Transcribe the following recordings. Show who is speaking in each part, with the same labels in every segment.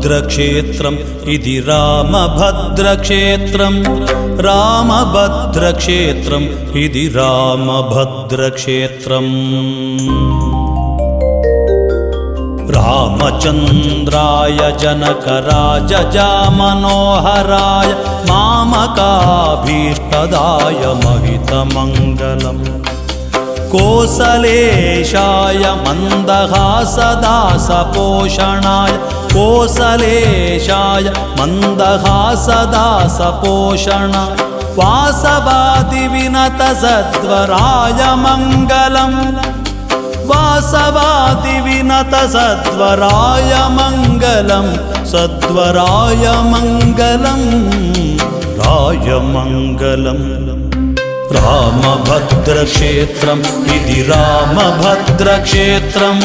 Speaker 1: रामभद्रक्षेत्रम् इति रामभद्रक्षेत्रम् रामभद्रक्षेत्रम् इति रामभद्रक्षेत्रम् रामचन्द्राय जनकराजजामनोहराय मामकाभीष्टदाय महितमङ्गलम् कोसलेशाय मन्दहासदासपोषणाय कोसलेशाय मन्दहासदासपोषणाय वासवादिविनतसद्वराय मङ्गलम् वासवादिविनतसद्वराय मङ्गलम् सद्वराय मङ्गलम् राय मङ्गलम् रामभद्रक्षेत्रम् इति रामभद्रक्षेत्रम्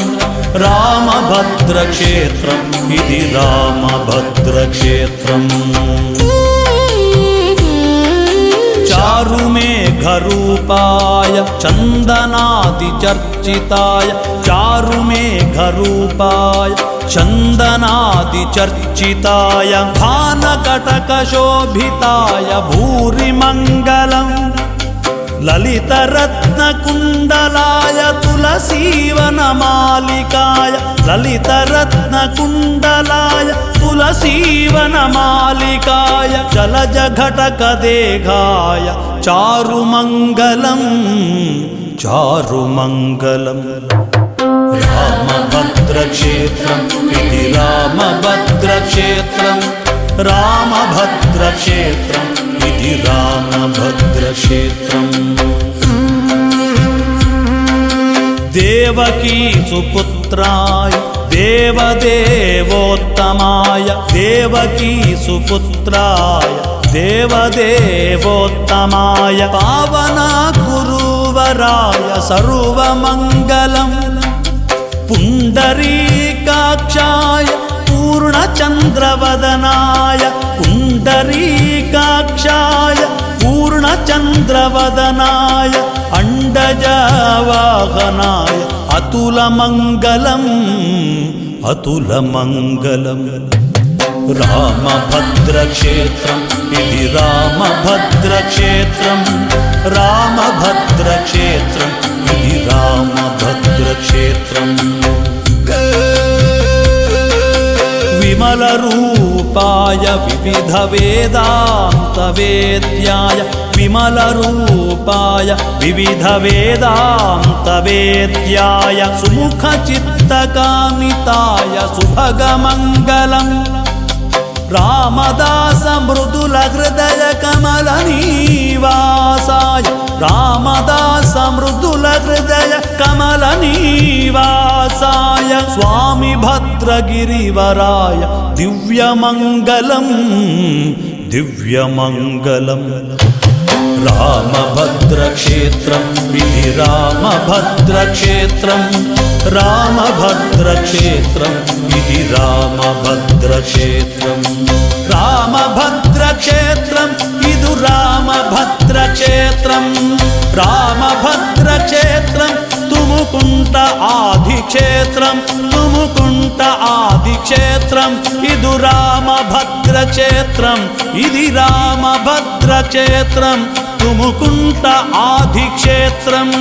Speaker 1: रामभद्रक्षेत्रम् इति रामभद्रक्षेत्रम् चारुमेघरूपाय चन्दनादिचर्चिताय चारुमेघरूपाय चन्दनादिचर्चिताय भानकटकशोभिताय भूरिमङ्गलम् ललितरत्नकुण्डलाय तुलसीवनमालिकाय ललितरत्नकुण्डलाय तुलसीवनमालिकाय जलजघटकदेहाय चारुमङ्गलम् चारुमङ्गलम् रामभद्रक्षेत्रम् इति रामभद्रक्षेत्रम् रामभद्रक्षेत्रम् इति रामभद्रक्षेत्रम् देवकी सुपुत्राय देवदेवोत्तमाय देवकी सुपुत्राय देवदेवोत्तमाय पावनगुरुवराय सर्वमङ्गलम् पुण्डरीकाक्षाय पूर्णचन्द्रवदनाय पुण्डरीकाक्षाय पूर्णचन्द्रवदनाय अण्डजवाहनाय अतुलमङ्गलम् अतुलमङ्गलम् रामभद्रक्षेत्रम् इति रामभद्रक्षेत्रम् रामभद्रक्षेत्रम् इति रामभद्रक्षेत्रम् विमलरूपाय विविधवेदान्तवेद्याय विमलरूपाय विविधवेदान्तवेद्याय सुमुखचित्तकामिताय सुभगमङ्गलम् रामदास मृदुलहृदय कमलनिवासाय रामदास मृदुलहृदय कमलनिवासाय स्वामी भद्रगिरिवराय दिव्यमङ्गलम् दिव्यमङ्गलम् रामभद्रक्षेत्रम् इति रामभद्रक्षेत्रम् रामभद्रक्षेत्रम् इति रामभद्रक्षेत्रम् रामभद्रक्षेत्रम् इदु रामभद्रक्षेत्रम् रामभद्रक्षेत्रम् तुमुकुंट आदिक्षेत्रम् तुमुकुंट आदिक्षेत्रम् इदु रामभद्रक्षेत्रम् इदि रामभद्रक्षेत्रम् तुमुकुंट आदिक्षेत्रम्